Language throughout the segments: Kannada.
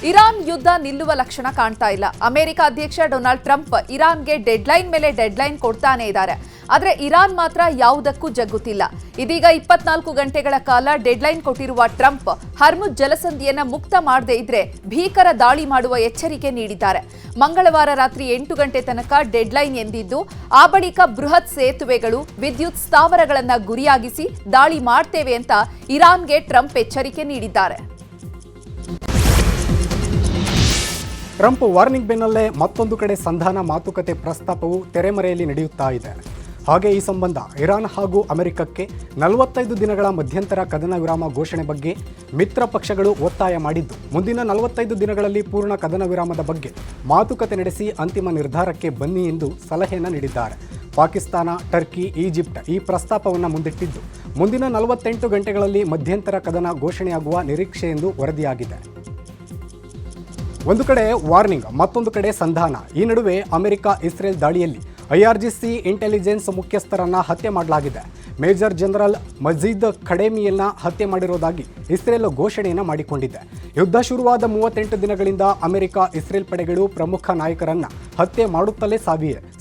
ಇರಾನ್ ಯುದ್ಧ ನಿಲ್ಲುವ ಲಕ್ಷಣ ಕಾಣ್ತಾ ಇಲ್ಲ. ಅಮೆರಿಕ ಅಧ್ಯಕ್ಷ ಡೊನಾಲ್ಡ್ ಟ್ರಂಪ್ ಇರಾನ್ಗೆ ಡೆಡ್ಲೈನ್ ಮೇಲೆ ಡೆಡ್ಲೈನ್ ಕೊಡ್ತಾನೆ ಇದ್ದಾರೆ. ಆದರೆ ಇರಾನ್ ಮಾತ್ರ ಯಾವುದಕ್ಕೂ ಜಗ್ಗುತ್ತಿಲ್ಲ. ಇದೀಗ 24 ಗಂಟೆಗಳ ಕಾಲ ಡೆಡ್ಲೈನ್ ಕೊಟ್ಟಿರುವ ಟ್ರಂಪ್ ಹರ್ಮುಜ್ ಜಲಸಂಧಿಯನ್ನ ಮುಕ್ತ ಮಾಡದೇ ಇದ್ರೆ ಭೀಕರ ದಾಳಿ ಮಾಡುವ ಎಚ್ಚರಿಕೆ ನೀಡಿದ್ದಾರೆ. ಮಂಗಳವಾರ ರಾತ್ರಿ 8 ಗಂಟೆ ತನಕ ಡೆಡ್ಲೈನ್ ಎಂದಿದ್ದು, ಆ ಬಳಿಕ ಬೃಹತ್ ಸೇತುವೆಗಳು, ವಿದ್ಯುತ್ ಸ್ಥಾವರಗಳನ್ನ ಗುರಿಯಾಗಿಸಿ ದಾಳಿ ಮಾಡ್ತೇವೆ ಅಂತ ಇರಾನ್ಗೆ ಟ್ರಂಪ್ ಎಚ್ಚರಿಕೆ ನೀಡಿದ್ದಾರೆ. ಟ್ರಂಪ್ ವಾರ್ನಿಂಗ್ ಬೆನ್ನಲ್ಲೇ ಮತ್ತೊಂದು ಕಡೆ ಸಂಧಾನ ಮಾತುಕತೆ ಪ್ರಸ್ತಾಪವು ತೆರೆಮರೆಯಲ್ಲಿ ನಡೆಯುತ್ತಾ ಇದೆ. ಹಾಗೆ ಈ ಸಂಬಂಧ ಇರಾನ್ ಹಾಗೂ ಅಮೆರಿಕಕ್ಕೆ 45 ದಿನಗಳ ಮಧ್ಯಂತರ ಕದನ ವಿರಾಮ ಘೋಷಣೆ ಬಗ್ಗೆ ಮಿತ್ರ ಪಕ್ಷಗಳು ಒತ್ತಾಯ ಮಾಡಿದ್ದು, ಮುಂದಿನ 45 ದಿನಗಳಲ್ಲಿ ಪೂರ್ಣ ಕದನ ವಿರಾಮದ ಬಗ್ಗೆ ಮಾತುಕತೆ ನಡೆಸಿ ಅಂತಿಮ ನಿರ್ಧಾರಕ್ಕೆ ಬನ್ನಿ ಎಂದು ಸಲಹೆಯನ್ನು ನೀಡಿದ್ದಾರೆ. ಪಾಕಿಸ್ತಾನ, ಟರ್ಕಿ, ಈಜಿಪ್ಟ್ ಈ ಪ್ರಸ್ತಾಪವನ್ನು ಮುಂದಿಟ್ಟಿದ್ದು, ಮುಂದಿನ 48 ಗಂಟೆಗಳಲ್ಲಿ ಮಧ್ಯಂತರ ಕದನ ಘೋಷಣೆಯಾಗುವ ನಿರೀಕ್ಷೆ ಎಂದು ವರದಿಯಾಗಿದೆ. ಒಂದು ಕಡೆ ವಾರ್ನಿಂಗ್, ಮತ್ತೊಂದು ಕಡೆ ಸಂಧಾನ. ಈ ನಡುವೆ ಅಮೆರಿಕ ಇಸ್ರೇಲ್ ದಾಳಿಯಲ್ಲಿ IRGC ಇಂಟೆಲಿಜೆನ್ಸ್ ಮುಖ್ಯಸ್ಥರನ್ನ ಹತ್ಯೆ ಮಾಡಲಾಗಿದೆ. ಮೇಜರ್ ಜನರಲ್ ಮಜೀದ್ ಖಡೇಮಿಯನ್ನ ಹತ್ಯೆ ಮಾಡಿರುವುದಾಗಿ ಇಸ್ರೇಲ್ ಘೋಷಣೆಯನ್ನು ಮಾಡಿಕೊಂಡಿದೆ. ಯುದ್ಧ ಶುರುವಾದ 38 ದಿನಗಳಿಂದ ಅಮೆರಿಕ ಇಸ್ರೇಲ್ ಪಡೆಗಳು ಪ್ರಮುಖ ನಾಯಕರನ್ನ ಹತ್ಯೆ ಮಾಡುತ್ತಲೇ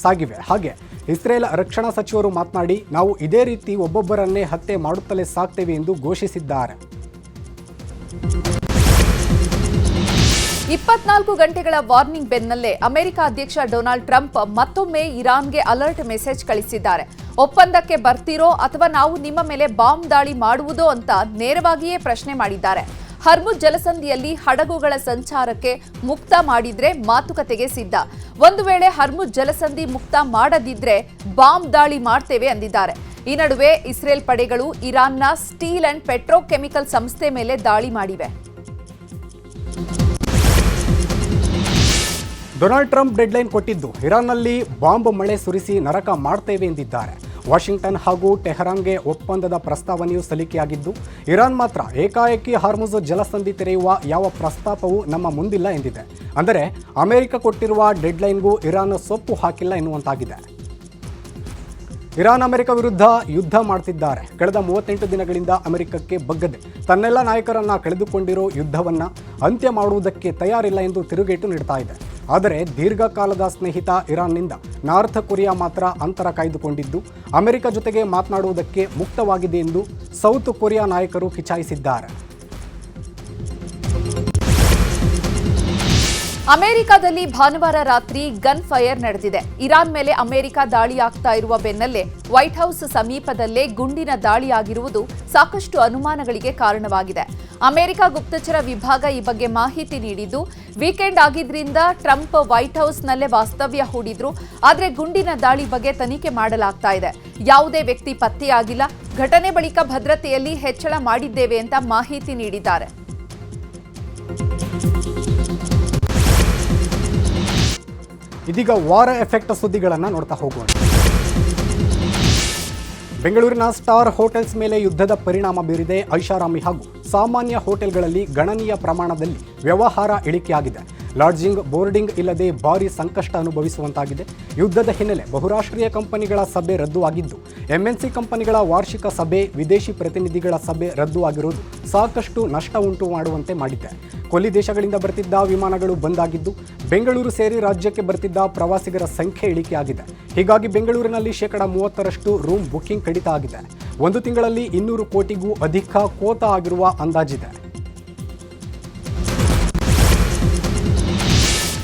ಸಾಗಿವೆ. ಹಾಗೆ ಇಸ್ರೇಲ್ ರಕ್ಷಣಾ ಸಚಿವರು ಮಾತನಾಡಿ, ನಾವು ಇದೇ ರೀತಿ ಒಬ್ಬೊಬ್ಬರನ್ನೇ ಹತ್ಯೆ ಮಾಡುತ್ತಲೇ ಸಾಕ್ತೇವೆ ಎಂದು ಘೋಷಿಸಿದ್ದಾರೆ. 24 ಗಂಟೆಗಳ ವಾರ್ನಿಂಗ್ ಬೆನ್ನಲ್ಲೇ ಅಮೆರಿಕ ಅಧ್ಯಕ್ಷ ಡೊನಾಲ್ಡ್ ಟ್ರಂಪ್ ಮತ್ತೊಮ್ಮೆ ಇರಾನ್ಗೆ ಅಲರ್ಟ್ ಮೆಸೇಜ್ ಕಳಿಸಿದ್ದಾರೆ. ಒಪ್ಪಂದಕ್ಕೆ ಬರ್ತಿರೋ ಅಥವಾ ನಾವು ನಿಮ್ಮ ಮೇಲೆ ಬಾಂಬ್ ದಾಳಿ ಮಾಡುವುದೋ ಅಂತ ನೇರವಾಗಿಯೇ ಪ್ರಶ್ನೆ ಮಾಡಿದ್ದಾರೆ. ಹರ್ಮುಜ್ ಜಲಸಂಧಿಯಲ್ಲಿ ಹಡಗುಗಳ ಸಂಚಾರಕ್ಕೆ ಮುಕ್ತ ಮಾಡಿದ್ರೆ ಮಾತುಕತೆಗೆ ಸಿದ್ಧ. ಒಂದು ವೇಳೆ ಹರ್ಮುಜ್ ಜಲಸಂಧಿ ಮುಕ್ತ ಮಾಡದಿದ್ರೆ ಬಾಂಬ್ ದಾಳಿ ಮಾಡ್ತೇವೆ ಅಂದಿದ್ದಾರೆ. ಈ ನಡುವೆ ಇಸ್ರೇಲ್ ಪಡೆಗಳು ಇರಾನ್ನ ಸ್ಟೀಲ್ ಅಂಡ್ ಪೆಟ್ರೋಕೆಮಿಕಲ್ ಸಂಸ್ಥೆ ಮೇಲೆ ದಾಳಿ ಮಾಡಿವೆ. ಡೊನಾಲ್ಡ್ ಟ್ರಂಪ್ ಡೆಡ್ಲೈನ್ ಕೊಟ್ಟಿದ್ದು, ಇರಾನ್ನಲ್ಲಿ ಬಾಂಬ್ ಮಳೆ ಸುರಿಸಿ ನರಕ ಮಾಡ್ತೇವೆ ಎಂದಿದ್ದಾರೆ. ವಾಷಿಂಗ್ಟನ್ ಹಾಗೂ ಟೆಹರಾನ್ಗೆ ಒಪ್ಪಂದದ ಪ್ರಸ್ತಾವನೆಯು ಸಲ್ಲಿಕೆಯಾಗಿದ್ದು, ಇರಾನ್ ಮಾತ್ರ ಏಕಾಏಕಿ ಹಾರ್ಮುಜ್ ಜಲಸಂಧಿ ತೆರೆಯುವ ಯಾವ ಪ್ರಸ್ತಾಪವೂ ನಮ್ಮ ಮುಂದಿಲ್ಲ ಎಂದಿದೆ. ಅಂದರೆ ಅಮೆರಿಕ ಕೊಟ್ಟಿರುವ ಡೆಡ್ಲೈನ್ಗೂ ಇರಾನ್ ಸೊಪ್ಪು ಹಾಕಿಲ್ಲ ಎನ್ನುವಂತಾಗಿದೆ. ಇರಾನ್ ಅಮೆರಿಕ ವಿರುದ್ಧ ಯುದ್ಧ ಮಾಡ್ತಿದ್ದಾರೆ. ಕಳೆದ 38 ದಿನಗಳಿಂದ ಅಮೆರಿಕಕ್ಕೆ ಬಗ್ಗದೆ ತನ್ನೆಲ್ಲ ನಾಯಕರನ್ನ ಕಳೆದುಕೊಂಡಿರೋ ಯುದ್ಧವನ್ನ ಅಂತ್ಯ ಮಾಡುವುದಕ್ಕೆ ತಯಾರಿಲ್ಲ ಎಂದು ತಿರುಗೇಟು ನೀಡ್ತಾ ಇದೆ. ಆದರೆ ದೀರ್ಘಕಾಲದ ಸ್ನೇಹಿತ ಇರಾನ್ನಿಂದ ನಾರ್ತ್ ಕೊರಿಯಾ ಮಾತ್ರ ಅಂತರ ಕಾಯ್ದುಕೊಂಡಿದ್ದು, ಅಮೆರಿಕ ಜೊತೆಗೆ ಮಾತನಾಡುವುದಕ್ಕೆ ಮುಕ್ತವಾಗಿದೆ ಎಂದು ಸೌತ್ ಕೊರಿಯಾ ನಾಯಕರು ಕಿಚಾಯಿಸಿದ್ದಾರೆ. ಅಮೆರಿಕದಲ್ಲಿ ಭಾನುವಾರ ರಾತ್ರಿ ಗನ್ ಫೈರ್ ನಡೆದಿದೆ. ಇರಾನ್ ಮೇಲೆ ಅಮೆರಿಕ ದಾಳಿ ಆಗ್ತಾ ಇರುವ ಬೆನ್ನಲ್ಲೇ ವೈಟ್ ಹೌಸ್ ಸಮೀಪದಲ್ಲೇ ಗುಂಡಿನ ದಾಳಿಯಾಗಿರುವುದು ಸಾಕಷ್ಟು ಅನುಮಾನಗಳಿಗೆ ಕಾರಣವಾಗಿದೆ. ಅಮೆರಿಕ ಗುಪ್ತಚರ ವಿಭಾಗ ಈ ಬಗ್ಗೆ ಮಾಹಿತಿ ನೀಡಿದ್ದು, ವೀಕೆಂಡ್ ಆಗಿದ್ರಿಂದ ಟ್ರಂಪ್ ವೈಟ್ ಹೌಸ್ನಲ್ಲೇ ವಾಸ್ತವ್ಯ ಹೂಡಿದ್ರು. ಆದರೆ ಗುಂಡಿನ ದಾಳಿ ಬಗ್ಗೆ ತನಿಖೆ ಮಾಡಲಾಗ್ತಾ ಇದೆ. ಯಾವುದೇ ವ್ಯಕ್ತಿ ಪತ್ತೆಯಾಗಿಲ್ಲ. ಘಟನೆ ಬಳಿಕ ಭದ್ರತೆಯಲ್ಲಿ ಹೆಚ್ಚಳ ಮಾಡಿದ್ದೇವೆ ಅಂತ ಮಾಹಿತಿ ನೀಡಿದ್ದಾರೆ. ಇದೀಗ ವಾರ ಎಫೆಕ್ಟ್ ಸುದ್ದಿಗಳನ್ನು ನೋಡ್ತಾ ಹೋಗೋಣ. ಬೆಂಗಳೂರಿನ ಸ್ಟಾರ್ ಹೋಟೆಲ್ಸ್ ಮೇಲೆ ಯುದ್ಧದ ಪರಿಣಾಮ ಬೀರಿದೆ. ಐಷಾರಾಮಿ ಹಾಗೂ ಸಾಮಾನ್ಯ ಹೋಟೆಲ್ಗಳಲ್ಲಿ ಗಣನೀಯ ಪ್ರಮಾಣದಲ್ಲಿ ವ್ಯವಹಾರ ಇಳಿಕೆಯಾಗಿದೆ. ಲಾಡ್ಜಿಂಗ್, ಬೋರ್ಡಿಂಗ್ ಇಲ್ಲದೆ ಭಾರಿ ಸಂಕಷ್ಟ ಅನುಭವಿಸುವಂತಾಗಿದೆ. ಯುದ್ಧದ ಹಿನ್ನೆಲೆ ಬಹುರಾಷ್ಟ್ರೀಯ ಕಂಪನಿಗಳ ಸಭೆ ರದ್ದುವಾಗಿದ್ದು, MNC ಕಂಪನಿಗಳ ವಾರ್ಷಿಕ ಸಭೆ, ವಿದೇಶಿ ಪ್ರತಿನಿಧಿಗಳ ಸಭೆ ರದ್ದು ಆಗಿರುವುದು ಸಾಕಷ್ಟು ನಷ್ಟ ಉಂಟು ಮಾಡುವಂತೆ ಮಾಡಿದೆ. ಕೊಲ್ಲಿ ದೇಶಗಳಿಂದ ಬರ್ತಿದ್ದ ವಿಮಾನಗಳು ಬಂದಾಗಿದ್ದು, ಬೆಂಗಳೂರು ಸೇರಿ ರಾಜ್ಯಕ್ಕೆ ಬರ್ತಿದ್ದ ಪ್ರವಾಸಿಗರ ಸಂಖ್ಯೆ ಇಳಿಕೆಯಾಗಿದೆ. ಹೀಗಾಗಿ ಬೆಂಗಳೂರಿನಲ್ಲಿ 30% ರೂಮ್ ಬುಕಿಂಗ್ ಕಡಿತ ಆಗಿದೆ. ಒಂದು ತಿಂಗಳಲ್ಲಿ 200 ಕೋಟಿಗೂ ಅಧಿಕ ಕೋತ ಆಗಿರುವ ಅಂದಾಜಿದೆ.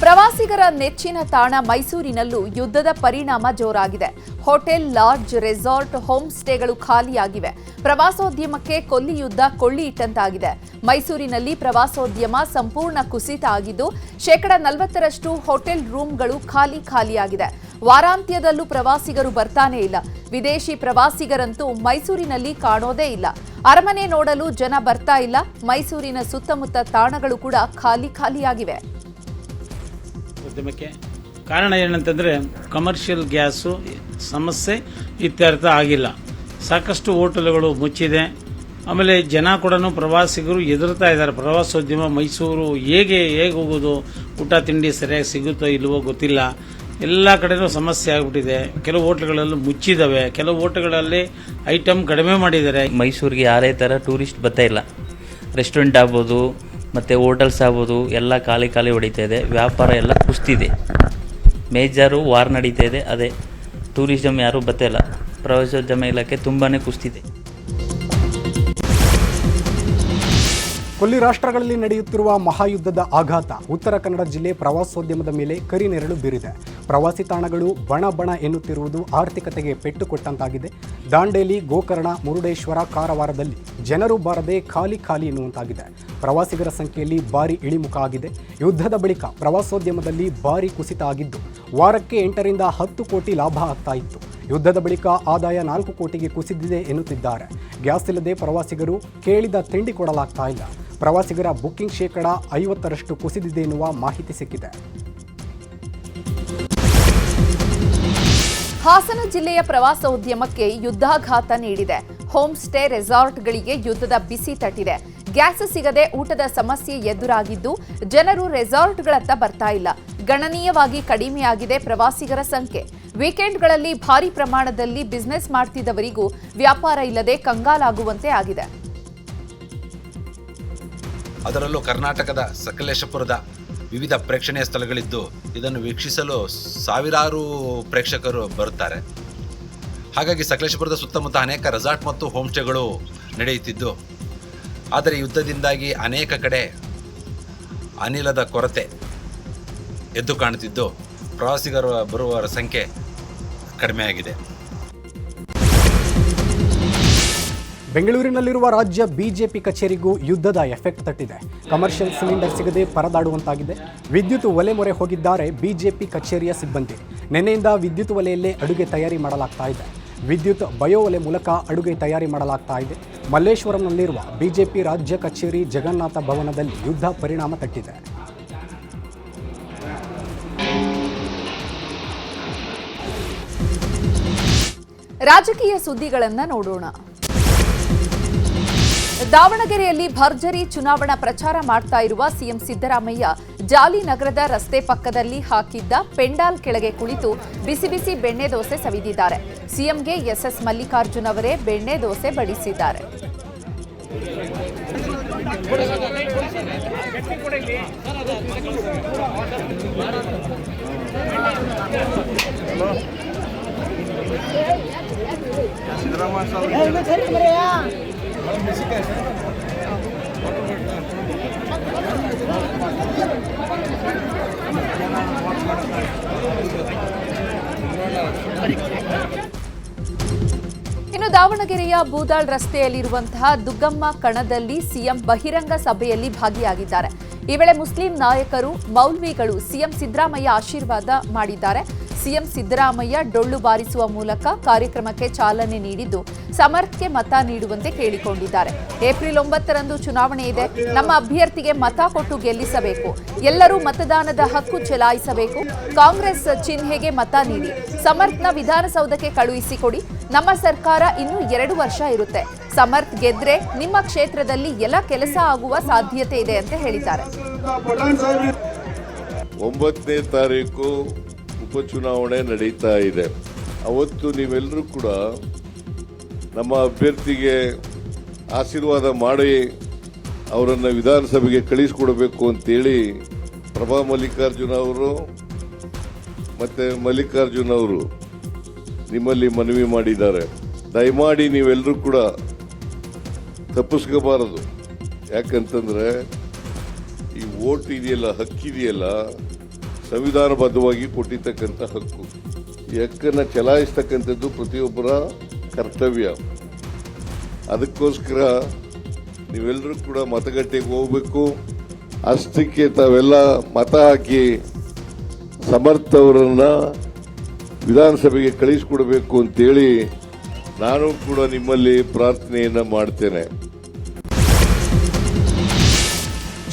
ಪ್ರವಾಸಿಗರ ನೆಚ್ಚಿನ ತಾಣ ಮೈಸೂರಿನಲ್ಲೂ ಯುದ್ಧದ ಪರಿಣಾಮ ಜೋರಾಗಿದೆ. ಹೋಟೆಲ್, ಲಾಡ್ಜ್, ರೆಸಾರ್ಟ್, ಹೋಮ್ ಸ್ಟೇಗಳು ಖಾಲಿಯಾಗಿವೆ. ಪ್ರವಾಸೋದ್ಯಮಕ್ಕೆ ಕೊಲ್ಲಿ ಯುದ್ಧ ಕೊಳ್ಳಿ ಇಟ್ಟಂತಾಗಿದೆ. ಮೈಸೂರಿನಲ್ಲಿ ಪ್ರವಾಸೋದ್ಯಮ ಸಂಪೂರ್ಣ ಕುಸಿತ ಆಗಿದ್ದು, 40% ಹೋಟೆಲ್ ರೂಮ್ಗಳು ಖಾಲಿಯಾಗಿದೆ. ವಾರಾಂತ್ಯದಲ್ಲೂ ಪ್ರವಾಸಿಗರು ಬರ್ತಾನೇ ಇಲ್ಲ. ವಿದೇಶಿ ಪ್ರವಾಸಿಗರಂತೂ ಮೈಸೂರಿನಲ್ಲಿ ಕಾಣೋದೇ ಇಲ್ಲ. ಅರಮನೆ ನೋಡಲು ಜನ ಬರ್ತಾ ಇಲ್ಲ. ಮೈಸೂರಿನ ಸುತ್ತಮುತ್ತ ತಾಣಗಳು ಕೂಡ ಖಾಲಿಯಾಗಿವೆ. ಉದ್ಯಮಕ್ಕೆ ಕಾರಣ ಏನಂತಂದರೆ, ಕಮರ್ಷಿಯಲ್ ಗ್ಯಾಸು ಸಮಸ್ಯೆ ಇತ್ಯರ್ಥ ಆಗಿಲ್ಲ. ಸಾಕಷ್ಟು ಹೋಟೆಲ್ಗಳು ಮುಚ್ಚಿದೆ. ಆಮೇಲೆ ಜನ ಕೂಡ ಪ್ರವಾಸಿಗರು ಹೆದರ್ತಾ ಇದ್ದಾರೆ. ಪ್ರವಾಸೋದ್ಯಮ ಮೈಸೂರು ಹೇಗೆ ಹೋಗೋದು, ಊಟ ತಿಂಡಿ ಸರಿಯಾಗಿ ಸಿಗುತ್ತೋ ಇಲ್ವೋ ಗೊತ್ತಿಲ್ಲ. ಎಲ್ಲ ಕಡೆನೂ ಸಮಸ್ಯೆ ಆಗಿಬಿಟ್ಟಿದೆ. ಕೆಲವು ಹೋಟೆಲ್ಗಳಲ್ಲಿ ಮುಚ್ಚಿದ್ದಾವೆ, ಕೆಲವು ಹೋಟೆಲ್ಗಳಲ್ಲಿ ಐಟಮ್ ಕಡಿಮೆ ಮಾಡಿದ್ದಾರೆ. ಮೈಸೂರಿಗೆ ಯಾರೇ ಥರ ಟೂರಿಸ್ಟ್ ಬರ್ತಾ ಇಲ್ಲ. ರೆಸ್ಟೋರೆಂಟ್ ಆಗ್ಬೋದು, ಮತ್ತು ಹೋಟೆಲ್ಸ್ ಆಗ್ಬೋದು ಎಲ್ಲ ಖಾಲಿ ಹೊಡಿತಾ ಇದೆ. ವ್ಯಾಪಾರ ಎಲ್ಲ ಕುಸ್ತಿದೆ. ಮೇಜರು ವಾರ್ ನಡೀತಾ ಇದೆ. ಅದೇ ಟೂರಿಸಮ್ ಯಾರೂ ಬರ್ತಾಯಿಲ್ಲ. ಪ್ರವಾಸೋದ್ಯಮ ಇಲಾಖೆ ತುಂಬಾ ಕುಸ್ತಿದೆ. ಕೊಲ್ಲಿ ರಾಷ್ಟ್ರಗಳಲ್ಲಿ ನಡೆಯುತ್ತಿರುವ ಮಹಾಯುದ್ಧದ ಆಘಾತ ಉತ್ತರ ಕನ್ನಡ ಜಿಲ್ಲೆ ಪ್ರವಾಸೋದ್ಯಮದ ಮೇಲೆ ಕರಿನೆರಳು ಬೀರಿದೆ. ಪ್ರವಾಸಿ ತಾಣಗಳು ಬಣ ಎನ್ನುತ್ತಿರುವುದು ಆರ್ಥಿಕತೆಗೆ ಪೆಟ್ಟು ಕೊಟ್ಟಂತಾಗಿದೆ. ದಾಂಡೇಲಿ, ಗೋಕರ್ಣ, ಮುರುಡೇಶ್ವರ, ಕಾರವಾರದಲ್ಲಿ ಜನರು ಬಾರದೆ ಖಾಲಿ ಎನ್ನುವಂತಾಗಿದೆ. ಪ್ರವಾಸಿಗರ ಸಂಖ್ಯೆಯಲ್ಲಿ ಭಾರಿ ಇಳಿಮುಖ ಆಗಿದೆ. ಯುದ್ಧದ ಬಳಿಕ ಪ್ರವಾಸೋದ್ಯಮದಲ್ಲಿ ಭಾರಿ ಕುಸಿತ ಆಗಿದ್ದು ವಾರಕ್ಕೆ 8 ರಿಂದ 10 ಕೋಟಿ ಲಾಭ ಆಗ್ತಾ ಇತ್ತು. ಯುದ್ಧದ ಬಳಿಕ ಆದಾಯ 4 ಕೋಟಿಗೆ ಕುಸಿದಿದೆ ಎನ್ನುತ್ತಿದ್ದಾರೆ. ಗ್ಯಾಸ್ ಇಲ್ಲದೆ ಪ್ರವಾಸಿಗರು ಕೇಳಿದ ತಿಂಡಿ ಕೊಡಲಾಗ್ತಾ ಇಲ್ಲ. ಪ್ರವಾಸಿಗರ ಬುಕ್ಕಿಂಗ್ ಶೇಕಡ 50ರಷ್ಟು ಕುಸಿದಿದೆ ಎನ್ನುವ ಮಾಹಿತಿ ಸಿಕ್ಕಿದೆ. ಹಾಸನ ಜಿಲ್ಲೆಯ ಪ್ರವಾಸೋದ್ಯಮಕ್ಕೆ ಯುದ್ಧಾಘಾತ ನೀಡಿದೆ. ಹೋಮ್ ಸ್ಟೇ ರೆಸಾರ್ಟ್ಗಳಿಗೆ ಯುದ್ಧದ ಬಿಸಿ ತಟ್ಟಿದೆ. ಗ್ಯಾಸ್ ಸಿಗದೆ ಊಟದ ಸಮಸ್ಯೆ ಎದುರಾಗಿದ್ದು ಜನರು ರೆಸಾರ್ಟ್ಗಳತ್ತ ಬರ್ತಾ ಇಲ್ಲ. ಗಣನೀಯವಾಗಿ ಕಡಿಮೆಯಾಗಿದೆ ಪ್ರವಾಸಿಗರ ಸಂಖ್ಯೆ. ವೀಕೆಂಡ್ಗಳಲ್ಲಿ ಭಾರಿ ಪ್ರಮಾಣದಲ್ಲಿ ಬಿಸಿನೆಸ್ ಮಾಡ್ತಿದ್ದವರಿಗೂ ವ್ಯಾಪಾರ ಇಲ್ಲದೆ ಕಂಗಾಲಾಗುವಂತೆ ಆಗಿದೆ. ಅದರಲ್ಲೂ ಕರ್ನಾಟಕದ ಸಕಲೇಶಪುರದ ವಿವಿಧ ಪ್ರೇಕ್ಷಣೀಯ ಸ್ಥಳಗಳಿದ್ದು ಇದನ್ನು ವೀಕ್ಷಿಸಲು ಸಾವಿರಾರು ಪ್ರೇಕ್ಷಕರು ಬರುತ್ತಾರೆ. ಹಾಗಾಗಿ ಸಕಲೇಶಪುರದ ಸುತ್ತಮುತ್ತ ಅನೇಕ ರೆಸಾರ್ಟ್ ಮತ್ತು ಹೋಮ್ ಸ್ಟೇಗಳು ನಡೆಯುತ್ತಿದ್ದು, ಆದರೆ ಯುದ್ಧದಿಂದಾಗಿ ಅನೇಕ ಕಡೆ ಅನಿಲದ ಕೊರತೆ ಎದ್ದು ಕಾಣುತ್ತಿದ್ದು ಪ್ರವಾಸಿಗರು ಬರುವವರ ಸಂಖ್ಯೆ ಕಡಿಮೆಯಾಗಿದೆ. ಬೆಂಗಳೂರಿನಲ್ಲಿರುವ ರಾಜ್ಯ ಬಿಜೆಪಿ ಕಚೇರಿಗೂ ಯುದ್ಧದ ಎಫೆಕ್ಟ್ ತಟ್ಟಿದೆ. ಕಮರ್ಷಿಯಲ್ ಸಿಲಿಂಡರ್ ಸಿಗದೆ ಪರದಾಡುವಂತಾಗಿದೆ. ವಿದ್ಯುತ್ ಒಲೆ ಮೊರೆ ಹೋಗಿದ್ದಾರೆ ಬಿಜೆಪಿ ಕಚೇರಿಯ ಸಿಬ್ಬಂದಿ. ನಿನ್ನೆಯಿಂದ ವಿದ್ಯುತ್ ಒಲೆಯಲ್ಲೇ ಅಡುಗೆ ತಯಾರಿ ಮಾಡಲಾಗ್ತಾ ಇದೆ. ವಿದ್ಯುತ್ ಬಯೋ ಒಲೆ ಮೂಲಕ ಅಡುಗೆ ತಯಾರಿ ಮಾಡಲಾಗ್ತಾ ಇದೆ. ಮಲ್ಲೇಶ್ವರಂನಲ್ಲಿರುವ ಬಿಜೆಪಿ ರಾಜ್ಯ ಕಚೇರಿ ಜಗನ್ನಾಥ ಭವನದಲ್ಲಿ ಯುದ್ಧ ಪರಿಣಾಮ ತಟ್ಟಿದೆ. ರಾಜಕೀಯ ಸುದ್ದಿಗಳನ್ನು ನೋಡೋಣ. ದಾವಣಗೆರೆಯಲ್ಲಿ ಭರ್ಜರಿ ಚುನಾವಣಾ ಪ್ರಚಾರ ಮಾಡ್ತಾ ಇರುವ ಸಿಎಂ ಸಿದ್ದರಾಮಯ್ಯ ಜಾಲಿನಗರದ ರಸ್ತೆ ಪಕ್ಕದಲ್ಲಿ ಹಾಕಿದ್ದ ಪೆಂಡಾಲ್ ಕೆಳಗೆ ಕುಳಿತು ಬಿಸಿ ಬಿಸಿ ಬೆಣ್ಣೆ ದೋಸೆ ಸವಿದಿದ್ದಾರೆ. ಸಿಎಂಗೆ ಎಸ್ಎಸ್ ಮಲ್ಲಿಕಾರ್ಜುನ್ ಅವರೇ ಬೆಣ್ಣೆ ದೋಸೆ ಬಡಿಸಿದ್ದಾರೆ. ಇನ್ನು ದಾವಣಗೆರೆಯ ಬೂದಾಳ್ ರಸ್ತೆಯಲ್ಲಿರುವಂತಹ ದುಗ್ಗಮ್ಮ ಕಣದಲ್ಲಿ ಸಿಎಂ ಬಹಿರಂಗ ಸಭೆಯಲ್ಲಿ ಭಾಗಿಯಾಗಿದ್ದಾರೆ. ಈ ವೇಳೆ ಮುಸ್ಲಿಂ ನಾಯಕರು, ಮೌಲ್ವಿಗಳು ಸಿಎಂ ಸಿದ್ದರಾಮಯ್ಯ ಆಶೀರ್ವಾದ ಮಾಡಿದ್ದಾರೆ. ಸಿಎಂ ಸಿದ್ದರಾಮಯ್ಯ ಡೊಳ್ಳು ಬಾರಿಸುವ ಮೂಲಕ ಕಾರ್ಯಕ್ರಮಕ್ಕೆ ಚಾಲನೆ ನೀಡಿದ್ದು ಸಮರ್ಥ್ಗೆ ಮತ ನೀಡುವಂತೆ ಕೇಳಿಕೊಂಡಿದ್ದಾರೆ. ಏಪ್ರಿಲ್ 9ರಂದು ಚುನಾವಣೆ ಇದೆ. ನಮ್ಮ ಅಭ್ಯರ್ಥಿಗೆ ಮತ ಕೊಟ್ಟು ಗೆಲ್ಲಿಸಬೇಕು. ಎಲ್ಲರೂ ಮತದಾನದ ಹಕ್ಕು ಚಲಾಯಿಸಬೇಕು. ಕಾಂಗ್ರೆಸ್ ಚಿಹ್ನೆಗೆ ಮತ ನೀಡಿ. ಸಮರ್ಥ್ನ ವಿಧಾನಸೌಧಕ್ಕೆ ಕಳುಹಿಸಿಕೊಡಿ. ನಮ್ಮ ಸರ್ಕಾರ ಇನ್ನೂ 2 ವರ್ಷ ಇರುತ್ತೆ. ಸಮರ್ಥ್ ಗೆದ್ರೆ ನಿಮ್ಮ ಕ್ಷೇತ್ರದಲ್ಲಿ ಎಲ್ಲ ಕೆಲಸ ಆಗುವ ಸಾಧ್ಯತೆ ಇದೆ ಅಂತ ಹೇಳಿದ್ದಾರೆ. 9ನೇ ತಾರೀಕು ಉಪಚುನಾವಣೆ ನಡೀತಾ ಇದೆ. ಅವತ್ತು ನೀವೆಲ್ಲರೂ ಕೂಡ ನಮ್ಮ ಅಭ್ಯರ್ಥಿಗೆ ಆಶೀರ್ವಾದ ಮಾಡಿ ಅವರನ್ನು ವಿಧಾನಸಭೆಗೆ ಕಳಿಸಿಕೊಡಬೇಕು ಅಂತೇಳಿ ಪ್ರಭಾ ಮಲ್ಲಿಕಾರ್ಜುನ ಅವರು ಮತ್ತು ಮಲ್ಲಿಕಾರ್ಜುನ್ ಅವರು ನಿಮ್ಮಲ್ಲಿ ಮನವಿ ಮಾಡಿದ್ದಾರೆ. ದಯಮಾಡಿ ನೀವೆಲ್ಲರೂ ಕೂಡ ತಪ್ಪಿಸ್ಕೋಬಾರದು. ಯಾಕಂತಂದ್ರೆ ಈ ವೋಟ್ ಇದೆಯಲ್ಲ, ಹಕ್ಕಿದೆಯಲ್ಲ, ಸಂವಿಧಾನಬದ್ಧವಾಗಿ ಕೊಟ್ಟಿರ್ತಕ್ಕಂಥ ಹಕ್ಕು. ಈ ಹಕ್ಕನ್ನು ಚಲಾಯಿಸ್ತಕ್ಕಂಥದ್ದು ಪ್ರತಿಯೊಬ್ಬರ ಕರ್ತವ್ಯ. ಅದಕ್ಕೋಸ್ಕರ ನೀವೆಲ್ಲರೂ ಕೂಡ ಮತಗಟ್ಟೆಗೆ ಹೋಗ್ಬೇಕು. ಅಷ್ಟಕ್ಕೆ ತಾವೆಲ್ಲ ಮತ ಹಾಕಿ ಸಮರ್ಥ ಅವರನ್ನ ವಿಧಾನಸಭೆಗೆ ಕಳಿಸಿಕೊಡಬೇಕು ಅಂತೇಳಿ ನಾನು ಕೂಡ ನಿಮ್ಮಲ್ಲಿ ಪ್ರಾರ್ಥನೆಯನ್ನ ಮಾಡ್ತೇನೆ.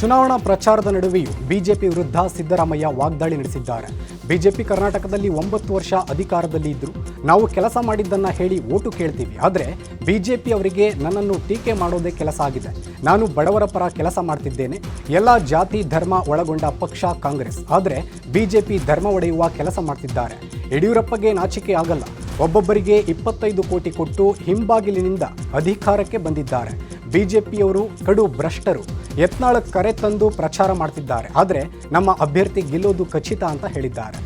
ಚುನಾವಣಾ ಪ್ರಚಾರದ ನಡುವೆಯೂ ಬಿಜೆಪಿ ವಿರುದ್ಧ ಸಿದ್ದರಾಮಯ್ಯ ವಾಗ್ದಾಳಿ ನಡೆಸಿದ್ದಾರೆ. ಬಿಜೆಪಿ ಕರ್ನಾಟಕದಲ್ಲಿ 9 ವರ್ಷ ಅಧಿಕಾರದಲ್ಲಿ ಇದ್ರು. ನಾವು ಕೆಲಸ ಮಾಡಿದ್ದನ್ನು ಹೇಳಿ ಓಟು ಕೇಳ್ತೀವಿ. ಆದರೆ ಬಿಜೆಪಿ ಅವರಿಗೆ ನನ್ನನ್ನು ಟೀಕೆ ಮಾಡೋದೇ ಕೆಲಸ ಆಗಿದೆ. ನಾನು ಬಡವರ ಪರ ಕೆಲಸ ಮಾಡ್ತಿದ್ದೇನೆ. ಎಲ್ಲ ಜಾತಿ ಧರ್ಮ ಒಳಗೊಂಡ ಪಕ್ಷ ಕಾಂಗ್ರೆಸ್. ಆದರೆ ಬಿಜೆಪಿ ಧರ್ಮ ಒಡೆಯುವ ಕೆಲಸ ಮಾಡ್ತಿದ್ದಾರೆ. ಯಡಿಯೂರಪ್ಪಗೆ ನಾಚಿಕೆ ಆಗಲ್ಲ. ಒಬ್ಬೊಬ್ಬರಿಗೆ 25 ಕೋಟಿ ಕೊಟ್ಟು ಹಿಂಬಾಗಿಲಿನಿಂದ ಅಧಿಕಾರಕ್ಕೆ ಬಂದಿದ್ದಾರೆ. ಬಿಜೆಪಿಯವರು ಕಡು ಭ್ರಷ್ಟರು. ಯತ್ನಾಳ್ ಕರೆ ತಂದು ಪ್ರಚಾರ ಮಾಡ್ತಿದ್ದಾರೆ. ಆದರೆ ನಮ್ಮ ಅಭ್ಯರ್ಥಿ ಗೆಲ್ಲೋದು ಖಚಿತ ಅಂತ ಹೇಳಿದ್ದಾರೆ.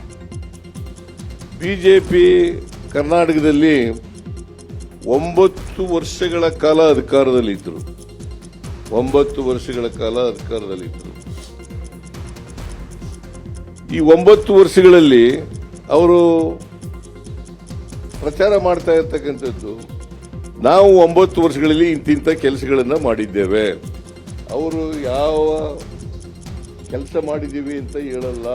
ಬಿಜೆಪಿ ಕರ್ನಾಟಕದಲ್ಲಿ 9 ವರ್ಷಗಳ ಕಾಲ ಅಧಿಕಾರದಲ್ಲಿದ್ದರು. 9 ವರ್ಷಗಳ ಕಾಲ ಅಧಿಕಾರದಲ್ಲಿದ್ದರು. ಈ 9 ವರ್ಷಗಳಲ್ಲಿ ಅವರು ಪ್ರಚಾರ ಮಾಡ್ತಾ ಇರ್ತಕ್ಕಂಥದ್ದು, ನಾವು 9 ವರ್ಷಗಳಲ್ಲಿ ಇಂತಿಂಥ ಕೆಲಸಗಳನ್ನು ಮಾಡಿದ್ದೇವೆ. ಅವರು ಯಾವ ಕೆಲಸ ಮಾಡಿದ್ದೀವಿ ಅಂತ ಹೇಳಲ್ಲ,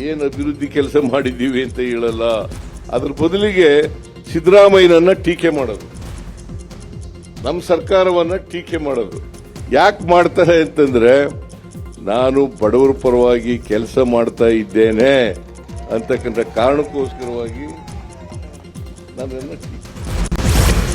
ಏನು ಅಭಿವೃದ್ಧಿ ಕೆಲಸ ಮಾಡಿದ್ದೀವಿ ಅಂತ ಹೇಳಲ್ಲ. ಅದ್ರ ಬದಲಿಗೆ ಸಿದ್ದರಾಮಯ್ಯನನ್ನ ಟೀಕೆ ಮಾಡೋದು, ನಮ್ಮ ಸರ್ಕಾರವನ್ನ ಟೀಕೆ ಮಾಡೋದು. ಯಾಕೆ ಮಾಡ್ತಾರೆ ಅಂತಂದ್ರೆ, ನಾನು ಬಡವರ ಪರವಾಗಿ ಕೆಲಸ ಮಾಡ್ತಾ ಇದ್ದೇನೆ ಅಂತಕ್ಕಂಥ ಕಾರಣಕ್ಕೋಸ್ಕರವಾಗಿ ನನ್ನನ್ನು